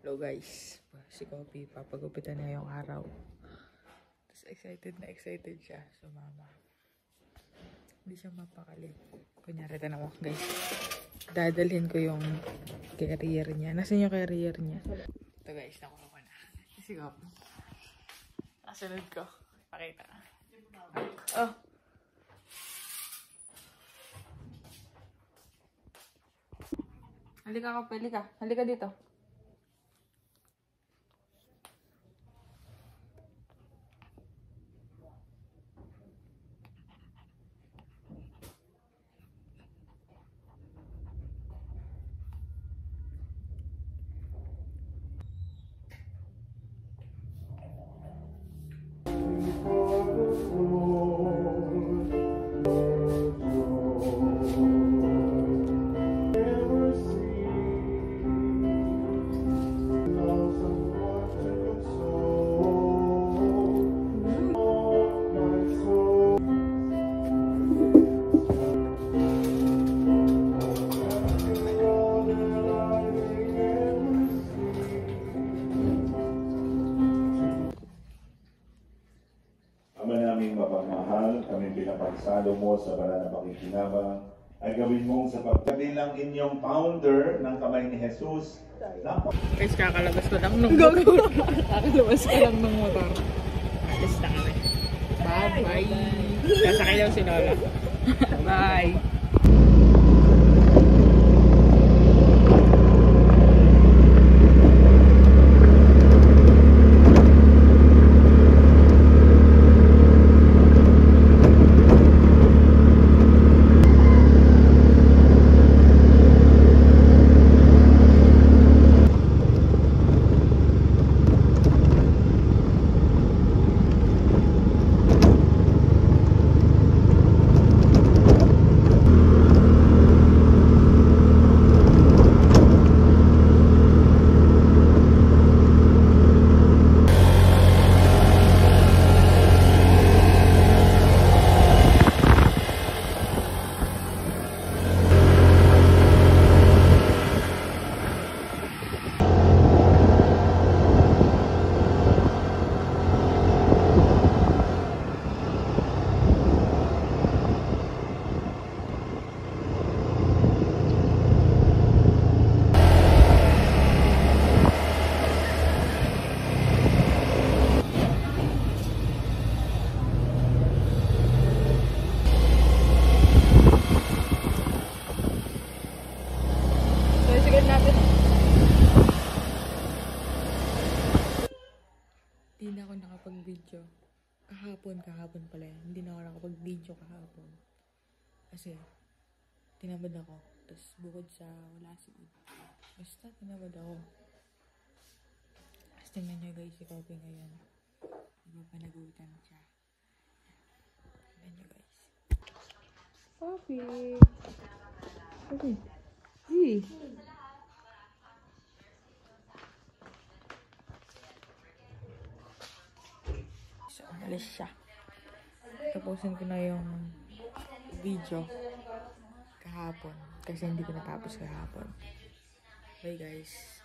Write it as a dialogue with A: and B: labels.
A: Hello guys, si Kopi, papagupitan na yung araw. Tapos excited siya. So mama, hindi siya mapakali. Kunyari, tanong ako guys. Dadalhin ko yung career niya. Nasaan yung career niya? Ito guys, nakuha ko na. Si Kopi. Nasunod ko. Pakita ka. Oh! Halika Kopi, halika. Halika dito.
B: Ama naming mapagmahal, kami pinapagsalo mo sa banal na pakikinabang, ay gawin mong sa pagkabilang inyong founder ng kamay ni Jesus.
A: Guys, kakalabas ko lang ng motor. Kakalabas ko lang ng motor. Alis na kami. Bye-bye. Sasakay daw si Lola. Bye. Hindi na ako nakapag-video. Kahapon pala yan. Hindi na ako nakapag-video kahapon. Kasi, tinamad ako. Tapos, bukod sa wala si Id. Basta, tinamad ako. Tapos, tingnan nyo guys, si Kopi ngayon. Nagpapanagutan siya. Tingnan nyo guys. Kopi! Kopi! Hey! So, alis siya. Tapusin ko na yung video kahapon. Kasi hindi ko natapos kahapon. Bye guys.